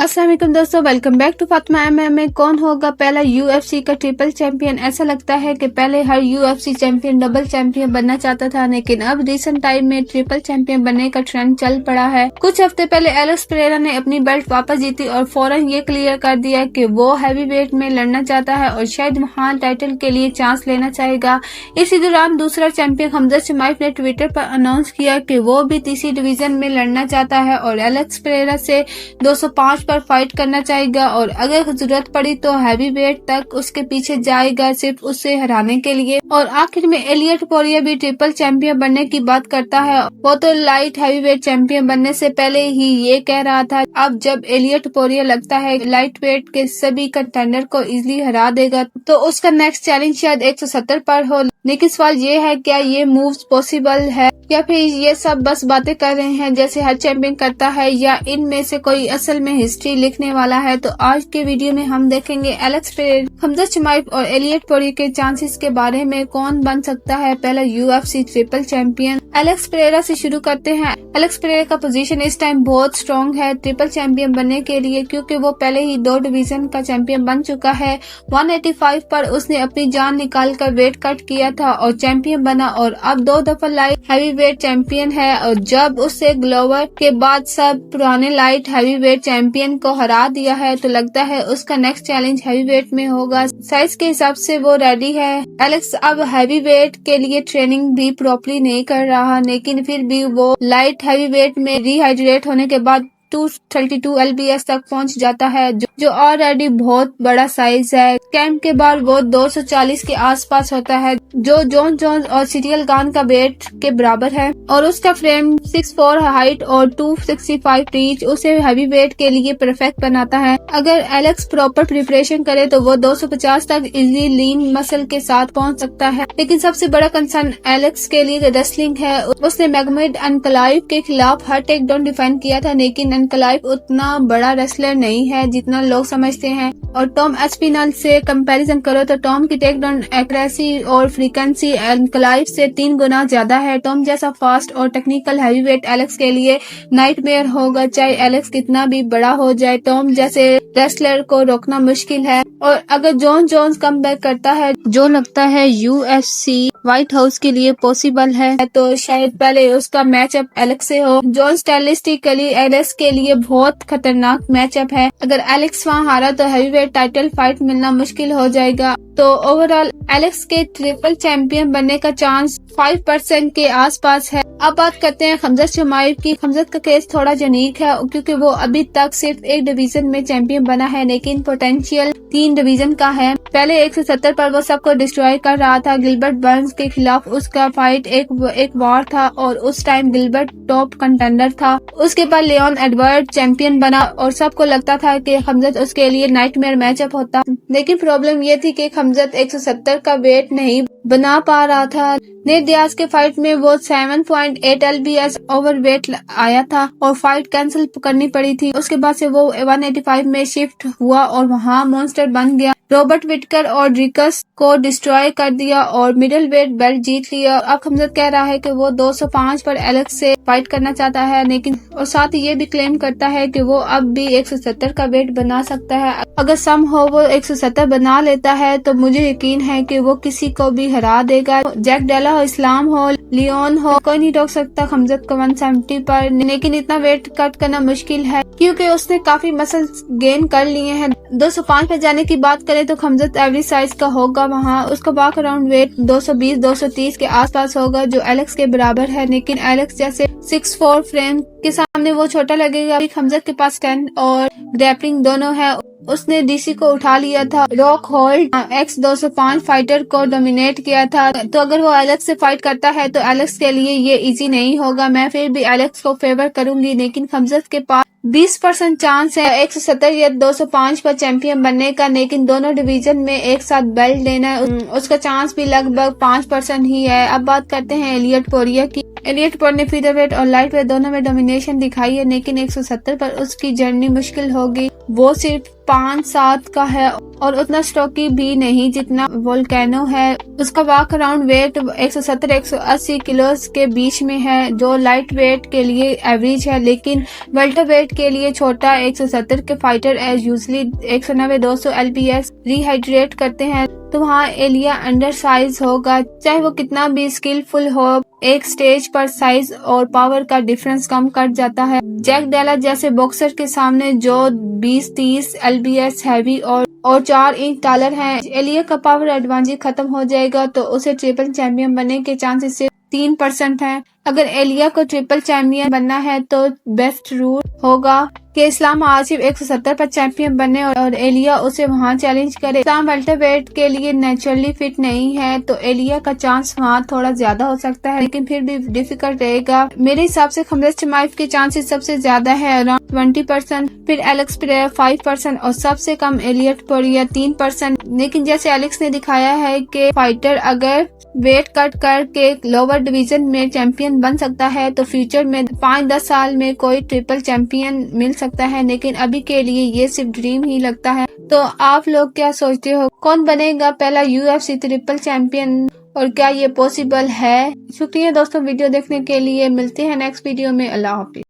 अस्सलाम वालेकुम दोस्तों, welcome back to Fatima MMA. कौन होगा पहला यूएफसी का ट्रिपल चैंपियन? ऐसा लगता है कि पहले हर यूएफसी चैंपियन डबल चैंपियन बनना चाहता था, लेकिन अब रिसेंट टाइम में ट्रिपल चैंपियन बनने का ट्रेंड चल पड़ा है। कुछ हफ्ते पहले एलेक्स पेरेरा ने अपनी बेल्ट वापस जीती और फौरन ये क्लियर कर दिया कि वो हैवी वेट में लड़ना चाहता है और शायद महान टाइटल के लिए चांस लेना चाहेगा। इसी दौरान दूसरा चैंपियन हमजा शमाइफ ने ट्विटर पर अनाउंस किया कि वो भी तीसरी डिवीजन में लड़ना चाहता है और एलेक्स पेरेरा से 205 पर फाइट करना चाहेगा और अगर जरूरत पड़ी तो हैवी वेट तक उसके पीछे जाएगा सिर्फ उसे हराने के लिए। और आखिर में एलियट पोरिया भी ट्रिपल चैंपियन बनने की बात करता है। वो तो लाइट हैवी वेट चैंपियन बनने से पहले ही ये कह रहा था। अब जब एलियट पोरिया लगता है लाइट वेट के सभी कंटेंडर को इजीली हरा देगा तो उसका नेक्स्ट चैलेंज शायद 170 पर हो। लेकिन सवाल ये है, क्या ये मूव्स पॉसिबल है या फिर ये सब बस बातें कर रहे हैं जैसे हर चैंपियन करता है, या इनमें से कोई असल में हिस्ट्री लिखने वाला है? तो आज के वीडियो में हम देखेंगे एलेक्स पेरेरा, हमजा शमाइफ और एलियट पोरिया के चांसेस के बारे में। कौन बन सकता है पहला UFC triple champion? Alex Pereira से शुरू करते हैं। एलेक्स पेरेरा का पोजीशन इस टाइम बहुत स्ट्रॉन्ग है ट्रिपल चैंपियन बनने के लिए, क्योंकि वो पहले ही 2 डिवीजन का चैंपियन बन चुका है। 185 पर उसने अपनी जान निकाल कर वेट कट किया था और चैंपियन बना और अब 2 दफा लाइट हैवी वेट चैंपियन है। और जब उससे ग्लोवर के बाद सब पुराने लाइट हैवी वेट चैंपियन को हरा दिया है तो लगता है उसका नेक्स्ट चैलेंज हैवी वेट में होगा। साइज के हिसाब से वो रेडी है। एलेक्स अब हैवी वेट के लिए ट्रेनिंग भी प्रॉपर्ली नहीं कर रहा, लेकिन फिर भी वो लाइट हैवी वेट में रिहाइड्रेट होने के बाद 232 LBS तक पहुंच जाता है, जो ऑलरेडी बहुत बड़ा साइज है। कैंप के बाद वो 240 के आसपास होता है, जो जॉन जोन्स और सीरियल गान का वेट के बराबर है। और उसका फ्रेम 6'4" हाइट और 265 रीच उसे हैवी वेट के लिए परफेक्ट बनाता है। अगर एलेक्स प्रॉपर प्रिपरेशन करे तो वो 250 तक इजीली लीन मसल के साथ पहुंच सकता है। लेकिन सबसे बड़ा कंसर्न एलेक्स के लिए रेसलिंग है। उसने मैगोमेड अनकलाइव के खिलाफ हर टेक डाउन डिफेंड किया था, लेकिन अनकलाइव उतना बड़ा रेसलर नहीं है जितना लोग समझते हैं। और टॉम एस्पिनल से कंपैरिजन करो तो टॉम की टेक डाउन एक्यूरेसी और फ्रीक्वेंसी अनकलाइव से 3 गुना ज्यादा है। टॉम जैसा फास्ट और टेक्निकल हैवीवेट एलेक्स के लिए नाइटमेयर होगा, चाहे एलेक्स कितना भी बड़ा हो जाए। टॉम जैसे रेसलर को रोकना मुश्किल है। और अगर जॉन जोन्स कम बैक करता है, जो लगता है यूएफसी व्हाइट हाउस के लिए पॉसिबल है, तो शायद पहले उसका मैचअप एलेक्स से हो। जॉन स्टाइलिस्टिकली एलेक्स के लिए बहुत खतरनाक मैचअप है। अगर एलेक्स वहाँ हारा तो हैवीवेट टाइटल फाइट मिलना मुश्किल हो जाएगा। तो ओवरऑल एलेक्स के ट्रिपल चैंपियन बनने का चांस 5% के आसपास है। अब बात करते हैं हमजा शमाइफ की। हमजा का केस थोड़ा यूनिक है क्योंकि वो अभी तक सिर्फ एक डिवीजन में चैंपियन बना है, लेकिन पोटेंशियल 3 डिवीजन का है। पहले 170 पर वो सबको डिस्ट्रॉय कर रहा था। गिलबर्ट बर्न्स के खिलाफ उसका फाइट एक वॉर था और उस टाइम गिलबर्ट टॉप कंटेंडर था। उसके बाद लियोन एडवर्ड चैंपियन बना और सबको लगता था कि हमजा उसके लिए नाइटमेयर मैचअप होता। लेकिन प्रॉब्लम ये थी कि हमजा 170 का वेट नहीं बना पा रहा था। नेट डियाज के फाइट में वो 7.8 LBS ओवरवेट आया था और फाइट कैंसिल करनी पड़ी थी। उसके बाद से वो 185 में शिफ्ट हुआ और वहाँ मॉन्स्टर बन गया। रॉबर्ट विटकर और ड्रिकस को डिस्ट्रॉय कर दिया और मिडिल वेट बेल्ट जीत लिया। अब हमजा कह रहा है कि वो 205 पर एलेक्स से फाइट करना चाहता है, लेकिन और साथ ही ये भी क्लेम करता है कि वो अब भी 170 का वेट बना सकता है। अगर सम हो वो 170 बना लेता है तो मुझे यकीन है कि वो किसी को भी हरा देगा। जैक डेला हो, इस्लाम हो, लियोन हो, कोई नहीं रोक सकता हमजा को 170 पर। लेकिन इतना वेट कट करना मुश्किल है क्योंकि उसने काफी मसल गेन कर लिए हैं। 205 पर जाने की बात करें तो हमजा एवरेज साइज का होगा। वहाँ उसका वॉक अराउंड वेट 220-230 के आसपास होगा, जो एलेक्स के बराबर है। लेकिन एलेक्स जैसे 6'4" फ्रेम के सामने वो छोटा लगेगा। हमजा के पास 10 और ग्रैपलिंग दोनों है। उसने डीसी को उठा लिया था। रॉक होल्ड X205 फाइटर को डोमिनेट किया था। तो अगर वो एलेक्स से फाइट करता है तो एलेक्स के लिए ये इजी नहीं होगा। मैं फिर भी एलेक्स को फेवर करूंगी, लेकिन हमजा के पास 20% चांस है 170 या 205 पर चैंपियन बनने का। लेकिन दोनों डिवीजन में एक साथ बेल्ट लेना है, उसका चांस भी लगभग 5% ही है। अब बात करते हैं एलियट पोरिया की। एलियट पोरिया ने फीदरवेट और लाइट वेट दोनों में डोमिनेशन दिखाई है, लेकिन 170 पर उसकी जर्नी मुश्किल होगी। वो सिर्फ 5'7" का है और उतना स्टॉकी भी नहीं जितना वोल्केनो है। उसका वॉक अराउंड वेट 170-180 किलो के बीच में है, जो लाइट वेट के लिए एवरेज है, लेकिन वेल्टर वेट के लिए छोटा। 170 के fighter as usually 190-200 lbs rehydrate करते हैं, तो वहाँ एलिया अंडर साइज होगा। चाहे वो कितना भी स्किलफुल हो, एक स्टेज पर साइज और पावर का डिफरेंस कम कर जाता है। जैक डेला जैसे बॉक्सर के सामने जो 20-30 lbs हैवी और 4 इंच टॉलर है, एलिया का पावर एडवांटेज खत्म हो जाएगा, तो उसे ट्रिपल चैंपियन बनने के चांसेस सिर्फ 3% है। अगर एलिया को ट्रिपल चैंपियन बनना है तो बेस्ट रूल होगा कि इस्लाम आसिफ 170 पर चैंपियन बने और एलिया उसे वहां चैलेंज करे। इस्लाम वेल्टरवेट के लिए नेचुरली फिट नहीं है, तो एलिया का चांस वहां थोड़ा ज्यादा हो सकता है, लेकिन फिर भी डिफिकल्ट रहेगा। मेरे हिसाब से खमरज चिमाइफ के चांसेस सबसे ज्यादा है, अराउंड 20%, फिर एलेक्स पेरेरा 5% और सबसे कम एलियट पोरिया 3%। लेकिन जैसे एलेक्स ने दिखाया है कि फाइटर अगर वेट कट करके लोअर डिवीजन में चैंपियन बन सकता है, तो फ्यूचर में 5-10 साल में कोई ट्रिपल चैंपियन मिल सकता है, लेकिन अभी के लिए ये सिर्फ ड्रीम ही लगता है। तो आप लोग क्या सोचते हो, कौन बनेगा पहला UFC ट्रिपल चैंपियन और क्या ये पॉसिबल है? शुक्रिया दोस्तों वीडियो देखने के लिए, मिलते हैं नेक्स्ट वीडियो में। अल्लाह हाफिज।